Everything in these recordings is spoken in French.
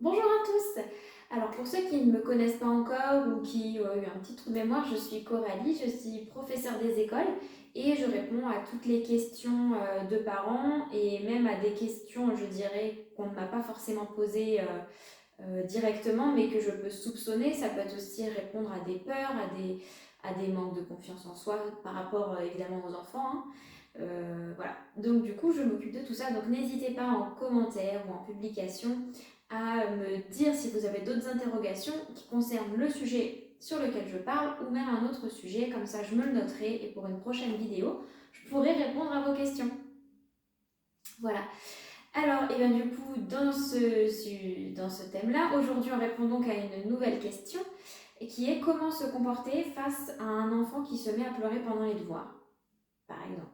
Bonjour à tous! Alors pour ceux qui ne me connaissent pas encore ou qui ont eu un petit trou de mémoire, je suis Coralie, je suis professeure des écoles et je réponds à toutes les questions de parents et même à des questions, je dirais, qu'on ne m'a pas forcément posées directement mais que je peux soupçonner. Ça peut être aussi répondre à des peurs, à des manques de confiance en soi par rapport évidemment aux enfants, hein. Voilà. Donc du coup, je m'occupe de tout ça. Donc n'hésitez pas en commentaire ou en publication à me dire si vous avez d'autres interrogations qui concernent le sujet sur lequel je parle ou même un autre sujet. Comme ça, je me le noterai et pour une prochaine vidéo, je pourrai répondre à vos questions. Voilà. Alors, et bien du coup, dans ce thème-là, aujourd'hui, on répond donc à une nouvelle question qui est comment se comporter face à un enfant qui se met à pleurer pendant les devoirs, par exemple.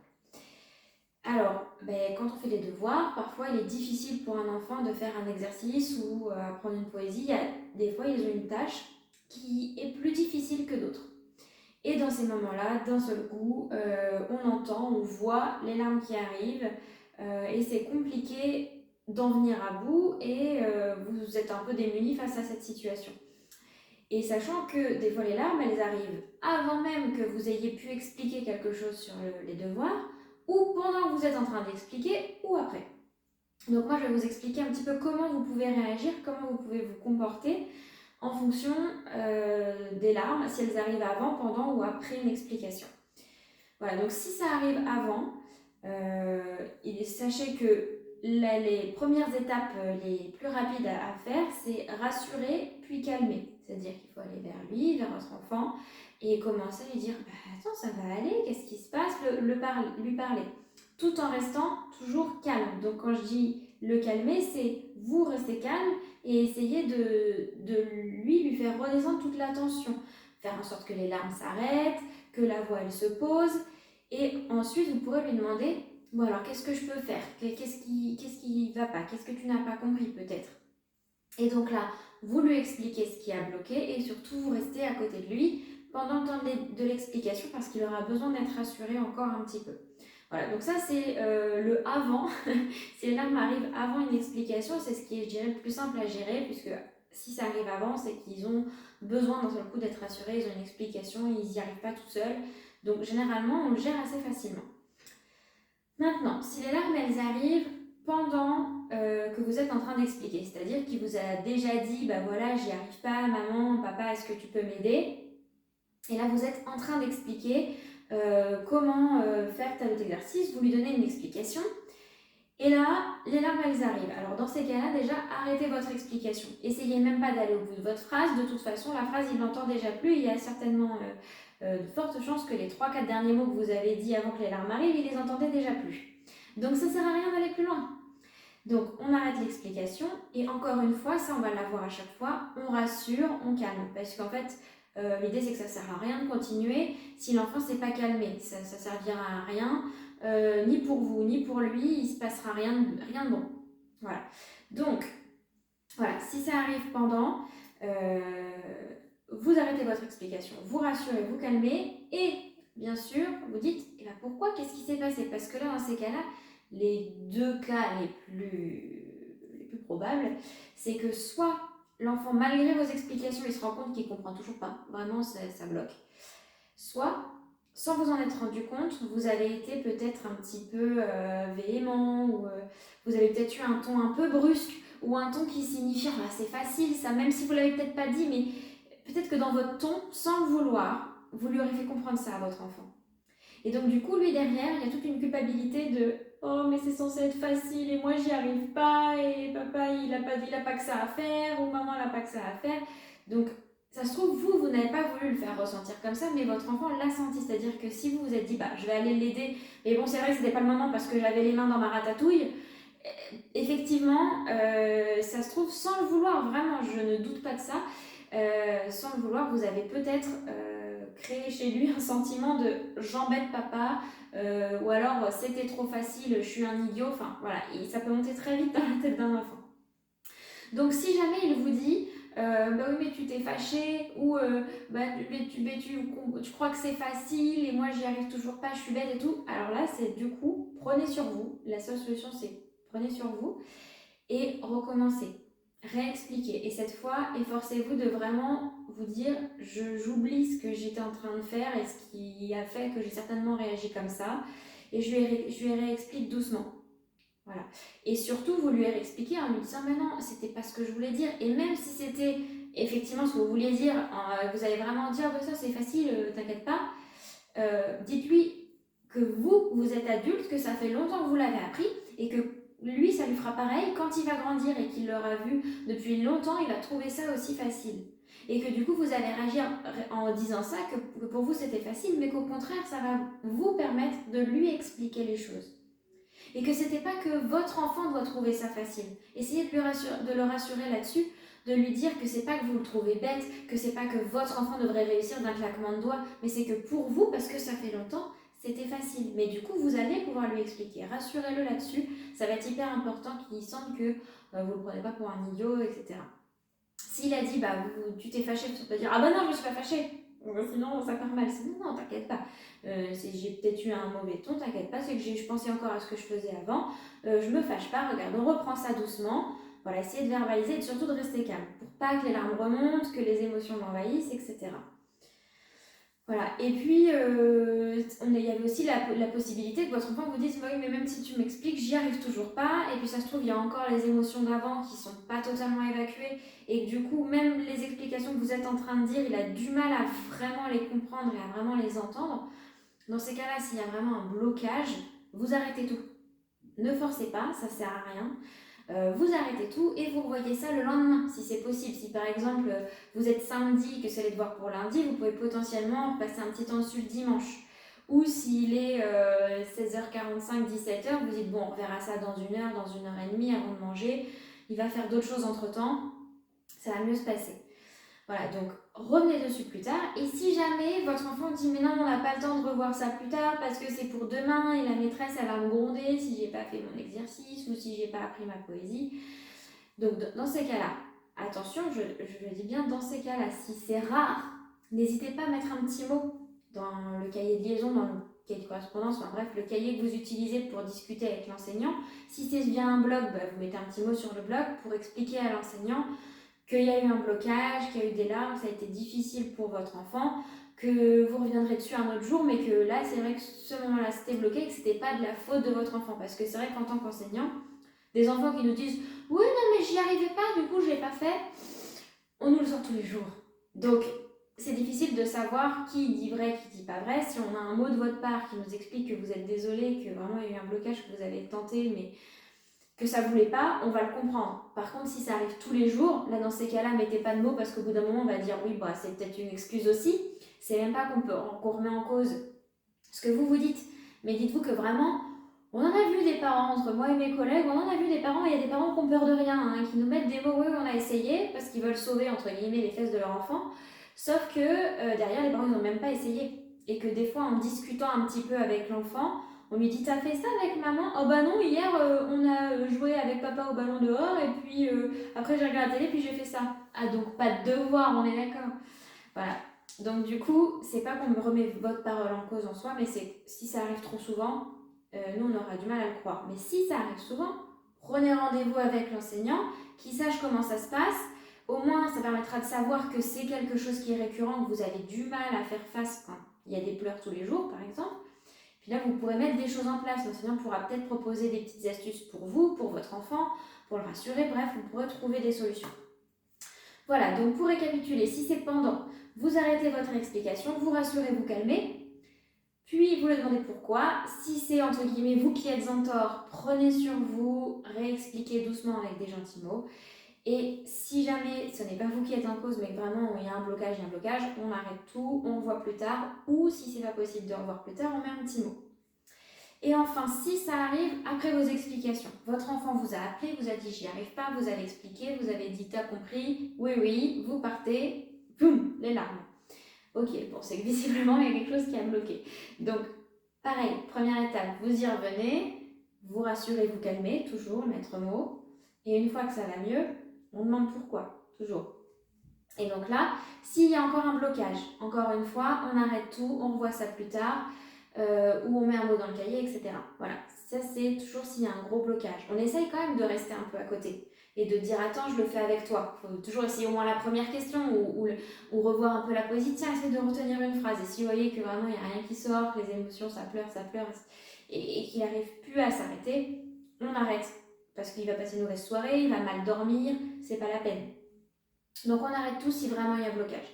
Alors, quand on fait les devoirs, parfois il est difficile pour un enfant de faire un exercice ou apprendre une poésie. Des fois, ils ont une tâche qui est plus difficile que d'autres. Et dans ces moments-là, d'un seul coup, on entend, on voit les larmes qui arrivent et c'est compliqué d'en venir à bout et vous êtes un peu démunis face à cette situation. Et sachant que des fois les larmes, elles arrivent avant même que vous ayez pu expliquer quelque chose sur les devoirs, ou pendant que vous êtes en train d'expliquer, ou après. Donc moi, je vais vous expliquer un petit peu comment vous pouvez réagir, comment vous pouvez vous comporter en fonction des larmes, si elles arrivent avant, pendant ou après une explication. Voilà, donc si ça arrive avant, sachez que les premières étapes les plus rapides à faire, c'est rassurer puis calmer. C'est-à-dire qu'il faut aller vers lui, vers votre enfant, et commencer à lui dire attends, ça va aller, qu'est-ce qui se passe, lui parler. Tout en restant toujours calme. Donc quand je dis le calmer, c'est vous rester calme et essayer de lui faire redescendre toute la tension. Faire en sorte que les larmes s'arrêtent, que la voix elle se pose, et ensuite, vous pourrez lui demander, bon alors qu'est-ce que je peux faire? Qu'est-ce qui va pas? Qu'est-ce que tu n'as pas compris peut-être? Et donc là, vous lui expliquez ce qui a bloqué et surtout vous restez à côté de lui pendant le temps de l'explication parce qu'il aura besoin d'être rassuré encore un petit peu. Voilà, donc ça c'est le avant. Si les larmes arrivent avant une explication, c'est ce qui est, je dirais, le plus simple à gérer puisque si ça arrive avant, c'est qu'ils ont besoin d'un seul coup d'être rassurés, ils ont une explication, ils n'y arrivent pas tout seuls. Donc généralement, on le gère assez facilement. Maintenant, si les larmes elles arrivent pendant que vous êtes en train d'expliquer, c'est-à-dire qu'il vous a déjà dit, bah voilà, j'y arrive pas, maman, papa, est-ce que tu peux m'aider? Et là, vous êtes en train d'expliquer comment faire tel autre exercice, vous lui donnez une explication. Et là, les larmes, elles arrivent. Alors, dans ces cas-là, déjà, arrêtez votre explication. Essayez même pas d'aller au bout de votre phrase. De toute façon, la phrase, il l'entend déjà plus. Il y a certainement de fortes chances que les 3-4 derniers mots que vous avez dit avant que les larmes arrivent, il les entendait déjà plus. Donc, ça sert à rien d'aller plus loin. Donc, on arrête l'explication. Et encore une fois, ça, on va l'avoir à chaque fois. On rassure, on calme. Parce qu'en fait, l'idée, c'est que ça sert à rien de continuer si l'enfant s'est pas calmé. Ça servira à rien. Ni pour vous, ni pour lui, il se passera rien de bon. Voilà. Donc, voilà, si ça arrive pendant, vous arrêtez votre explication, vous rassurez, vous calmez, et bien sûr, vous dites, eh ben pourquoi, qu'est-ce qui s'est passé? Parce que là, dans ces cas-là, les deux cas les plus probables, c'est que soit l'enfant, malgré vos explications, il se rend compte qu'il ne comprend toujours pas, vraiment ça bloque, soit sans vous en être rendu compte, vous avez été peut-être un petit peu véhément ou vous avez peut-être eu un ton un peu brusque ou un ton qui signifie ah, c'est facile ça, même si vous l'avez peut-être pas dit, mais peut-être que dans votre ton, sans le vouloir, vous lui aurez fait comprendre ça à votre enfant. Et donc du coup, lui derrière, il y a toute une culpabilité de oh mais c'est censé être facile et moi j'y arrive pas et papa il a pas que ça à faire ou maman elle a pas que ça à faire. Donc ça se trouve, vous n'avez pas voulu le faire ressentir comme ça, mais votre enfant l'a senti. C'est-à-dire que si vous vous êtes dit, bah, je vais aller l'aider, mais bon, c'est vrai que c'était pas le moment parce que j'avais les mains dans ma ratatouille, effectivement, ça se trouve, sans le vouloir, vraiment, je ne doute pas de ça, sans le vouloir, vous avez peut-être créé chez lui un sentiment de j'embête papa, ou alors c'était trop facile, je suis un idiot, enfin voilà, et ça peut monter très vite dans la tête d'un enfant. Donc si jamais il vous dit bah oui mais tu t'es fâché ou tu crois que c'est facile et moi j'y arrive toujours pas, je suis bête et tout, alors là c'est du coup prenez sur vous, la seule solution c'est prenez sur vous et recommencez. réexpliquez. Et cette fois, efforcez-vous de vraiment vous dire, j'oublie ce que j'étais en train de faire et ce qui a fait que j'ai certainement réagi comme ça. Et je lui réexplique doucement. Voilà. Et surtout, vous lui réexpliquez en lui disant, mais non, c'était pas ce que je voulais dire. Et même si c'était effectivement ce que vous vouliez dire, vous allez vraiment dire, bah, ça c'est facile, t'inquiète pas. Dites-lui que vous êtes adulte, que ça fait longtemps que vous l'avez appris et que lui, ça lui fera pareil. Quand il va grandir et qu'il l'aura vu depuis longtemps, il va trouver ça aussi facile. Et que du coup, vous allez réagir en disant ça, que pour vous c'était facile, mais qu'au contraire, ça va vous permettre de lui expliquer les choses. Et que c'était pas que votre enfant doit trouver ça facile. Essayez de le rassurer là-dessus, de lui dire que c'est pas que vous le trouvez bête, que c'est pas que votre enfant devrait réussir d'un claquement de doigts, mais c'est que pour vous, parce que ça fait longtemps, c'était facile. Mais du coup, vous allez pouvoir lui expliquer. Rassurez-le là-dessus. Ça va être hyper important qu'il sente que vous le prenez pas pour un idiot, etc. S'il a dit, bah, tu t'es fâché, tu peux dire, ah bah non, je me suis pas fâché. Sinon, ça part mal. Sinon, non, t'inquiète pas. J'ai peut-être eu un mauvais ton, t'inquiète pas. C'est que je pensais encore à ce que je faisais avant. Je me fâche pas. Regarde, on reprend ça doucement. Voilà, essayez de verbaliser et surtout de rester calme pour pas que les larmes remontent, que les émotions l'envahissent, etc. Voilà, et puis il y avait aussi la possibilité que votre enfant vous dise, oui, mais même si tu m'expliques, j'y arrive toujours pas, et puis ça se trouve, il y a encore les émotions d'avant qui sont pas totalement évacuées, et que du coup, même les explications que vous êtes en train de dire, il a du mal à vraiment les comprendre et à vraiment les entendre. Dans ces cas-là, s'il y a vraiment un blocage, vous arrêtez tout. Ne forcez pas, ça sert à rien. Vous arrêtez tout et vous revoyez ça le lendemain, si c'est possible. Si par exemple vous êtes samedi, que c'est les devoirs pour lundi, vous pouvez potentiellement passer un petit temps dessus le dimanche. Ou s'il est 16h45, 17h, vous dites bon, on reverra ça dans 1 heure, dans 1 heure et demie avant de manger. Il va faire d'autres choses entre temps, ça va mieux se passer. Voilà, donc revenez dessus plus tard. Et si jamais votre enfant dit mais non, on n'a pas le temps de revoir ça plus tard parce que c'est pour demain et la maîtresse elle va me gronder si j'ai pas fait mon exercice ou si j'ai pas appris ma poésie. Donc dans ces cas-là, attention, je le dis bien, dans ces cas-là, si c'est rare, n'hésitez pas à mettre un petit mot dans le cahier de liaison, dans le cahier de correspondance, enfin bref, le cahier que vous utilisez pour discuter avec l'enseignant. Si c'est via un blog, bah, vous mettez un petit mot sur le blog pour expliquer à l'enseignant qu'il y a eu un blocage, qu'il y a eu des larmes, que ça a été difficile pour votre enfant, que vous reviendrez dessus un autre jour, mais que là, c'est vrai que ce moment-là, c'était bloqué, que c'était pas de la faute de votre enfant. Parce que c'est vrai qu'en tant qu'enseignant, des enfants qui nous disent « Oui, non, mais j'y arrivais pas, du coup, je l'ai pas fait », on nous le sort tous les jours. Donc, c'est difficile de savoir qui dit vrai, qui dit pas vrai. Si on a un mot de votre part qui nous explique que vous êtes désolé, que vraiment il y a eu un blocage, que vous avez tenté, mais que ça ne voulait pas, on va le comprendre. Par contre, si ça arrive tous les jours, là dans ces cas-là, mettez pas de mots parce qu'au bout d'un moment, on va dire oui, bah, c'est peut-être une excuse aussi. C'est même pas qu'on remet en cause ce que vous dites, mais dites-vous que vraiment, on en a vu des parents, entre moi et mes collègues, on en a vu des parents, il y a des parents qui ont peur de rien, hein, qui nous mettent des mots, oui, on a essayé, parce qu'ils veulent sauver, entre guillemets, les fesses de leur enfant, sauf que derrière, les parents, ils n'ont même pas essayé. Et que des fois, en discutant un petit peu avec l'enfant, on lui dit, t'as fait ça avec maman? Oh bah non, hier on a joué avec papa au ballon dehors et puis après j'ai regardé la télé puis j'ai fait ça. Ah donc pas de devoir, on est d'accord. Voilà. Donc du coup, c'est pas qu'on me remet votre parole en cause en soi, mais c'est si ça arrive trop souvent, nous on aura du mal à le croire. Mais si ça arrive souvent, prenez rendez-vous avec l'enseignant, qui sache comment ça se passe. Au moins, ça permettra de savoir que c'est quelque chose qui est récurrent, que vous avez du mal à faire face quand il y a des pleurs tous les jours, par exemple. Puis là, vous pourrez mettre des choses en place. L'enseignant pourra peut-être proposer des petites astuces pour vous, pour votre enfant, pour le rassurer. Bref, vous pourrez trouver des solutions. Voilà, donc pour récapituler, si c'est pendant, vous arrêtez votre explication, vous rassurez, vous calmez, puis vous lui demandez pourquoi. Si c'est entre guillemets vous qui êtes en tort, prenez sur vous, réexpliquez doucement avec des gentils mots. Et si jamais ce n'est pas vous qui êtes en cause, mais que vraiment il y a un blocage, on arrête tout, on voit plus tard, ou si c'est pas possible de revoir plus tard, on met un petit mot. Et enfin, si ça arrive après vos explications, votre enfant vous a appelé, vous a dit j'y arrive pas, vous avez expliqué, vous avez dit t'as compris, oui, vous partez, boum, les larmes. Ok, bon, c'est que visiblement il y a quelque chose qui a bloqué. Donc, pareil, première étape, vous y revenez, vous rassurez, vous calmez, toujours, maître mot. Et une fois que ça va mieux, on demande pourquoi, toujours. Et donc là, s'il y a encore un blocage, encore une fois, on arrête tout, on revoit ça plus tard, ou on met un mot dans le cahier, etc. Voilà, ça c'est toujours s'il y a un gros blocage. On essaye quand même de rester un peu à côté. et de dire attends, je le fais avec toi. Il faut toujours essayer au moins la première question ou revoir un peu la poésie. Tiens, essaye de retenir une phrase. Et si vous voyez que vraiment il n'y a rien qui sort, que les émotions ça pleure, et qu'il n'arrive plus à s'arrêter, on arrête. Parce qu'il va passer une mauvaise soirée, il va mal dormir, c'est pas la peine. Donc on arrête tout si vraiment il y a blocage.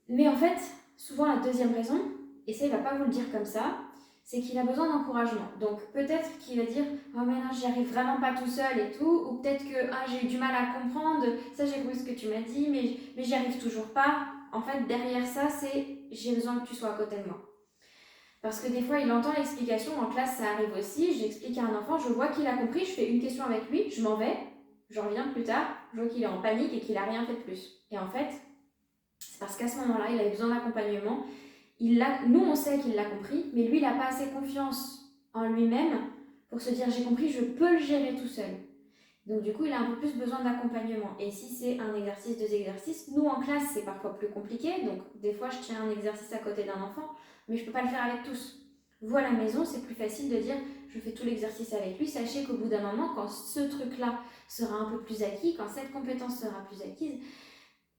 Mais en fait, souvent la deuxième raison, et ça il va pas vous le dire comme ça, c'est qu'il a besoin d'encouragement. Donc peut-être qu'il va dire oh mais non, j'y arrive vraiment pas tout seul et tout, ou peut-être que ah, j'ai eu du mal à comprendre, ça j'ai compris ce que tu m'as dit, mais j'y arrive toujours pas. En fait, derrière ça, c'est j'ai besoin que tu sois à côté de moi. Parce que des fois, il entend l'explication, en classe ça arrive aussi, j'explique à un enfant, je vois qu'il a compris, je fais une question avec lui, je m'en vais, je reviens plus tard, je vois qu'il est en panique et qu'il a rien fait de plus. Et en fait, c'est parce qu'à ce moment-là, il avait besoin d'accompagnement. Nous, on sait qu'il l'a compris, mais lui, il n'a pas assez confiance en lui-même pour se dire j'ai compris, je peux le gérer tout seul. Donc du coup, il a un peu plus besoin d'accompagnement. Et si c'est un exercice, deux exercices, nous en classe, c'est parfois plus compliqué. Donc des fois, je tiens un exercice à côté d'un enfant, mais je ne peux pas le faire avec tous. Vous, à la maison, c'est plus facile de dire je fais tout l'exercice avec lui. Sachez qu'au bout d'un moment, quand ce truc-là sera un peu plus acquis, quand cette compétence sera plus acquise,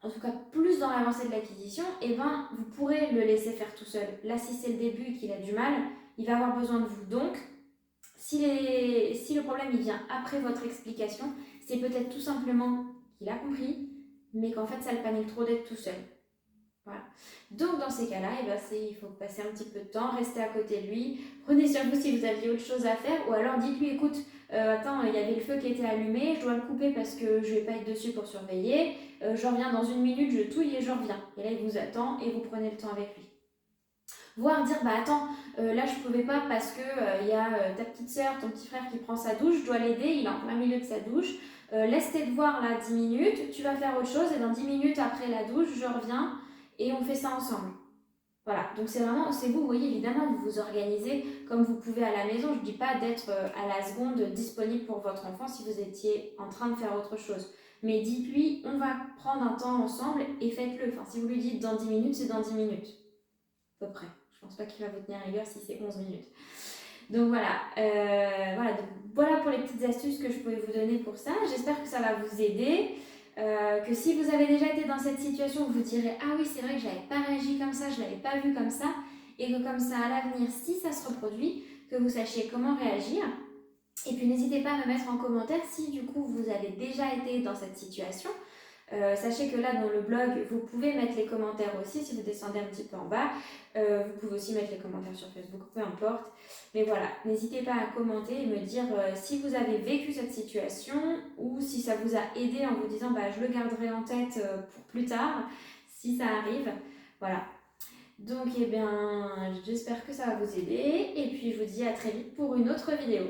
en tout cas plus dans l'avancée de l'acquisition, et ben vous pourrez le laisser faire tout seul. Là, si c'est le début et qu'il a du mal, il va avoir besoin de vous. Donc, si le problème il vient après votre explication, c'est peut-être tout simplement qu'il a compris, mais qu'en fait ça le panique trop d'être tout seul. Voilà. Donc dans ces cas-là, eh ben, il faut passer un petit peu de temps, rester à côté de lui, prenez sur vous si vous aviez autre chose à faire, ou alors dites-lui écoute, attends, il y avait le feu qui était allumé, je dois le couper parce que je ne vais pas être dessus pour surveiller, je reviens dans une minute, je touille et je reviens. Et là il vous attend et vous prenez le temps avec lui. Voire dire bah attends, là je pouvais pas parce que il y a ta petite soeur, ton petit frère qui prend sa douche, je dois l'aider, il est en plein milieu de sa douche, laisse tes devoirs là 10 minutes, tu vas faire autre chose et dans 10 minutes après la douche, je reviens et on fait ça ensemble. Voilà, donc c'est vous voyez évidemment, vous vous organisez comme vous pouvez à la maison. Je ne dis pas d'être à la seconde disponible pour votre enfant si vous étiez en train de faire autre chose. Mais dites-lui, on va prendre un temps ensemble et faites-le. Enfin, si vous lui dites dans 10 minutes, c'est dans 10 minutes. À peu près. Je ne pense pas qu'il va vous tenir rigueur si c'est 11 minutes. Donc voilà pour les petites astuces que je pouvais vous donner pour ça. J'espère que ça va vous aider. Que si vous avez déjà été dans cette situation, vous direz ah oui c'est vrai que j'avais pas réagi comme ça, je l'avais pas vu comme ça, et que comme ça à l'avenir si ça se reproduit, que vous sachiez comment réagir. Et puis n'hésitez pas à me mettre en commentaire si du coup vous avez déjà été dans cette situation. Sachez que là dans le blog vous pouvez mettre les commentaires aussi si vous descendez un petit peu en bas. Vous pouvez aussi mettre les commentaires sur Facebook, peu importe. Mais voilà, n'hésitez pas à commenter et me dire si vous avez vécu cette situation ou si ça vous a aidé en vous disant bah, je le garderai en tête pour plus tard, si ça arrive. Voilà. Donc eh bien, j'espère que ça va vous aider et puis je vous dis à très vite pour une autre vidéo.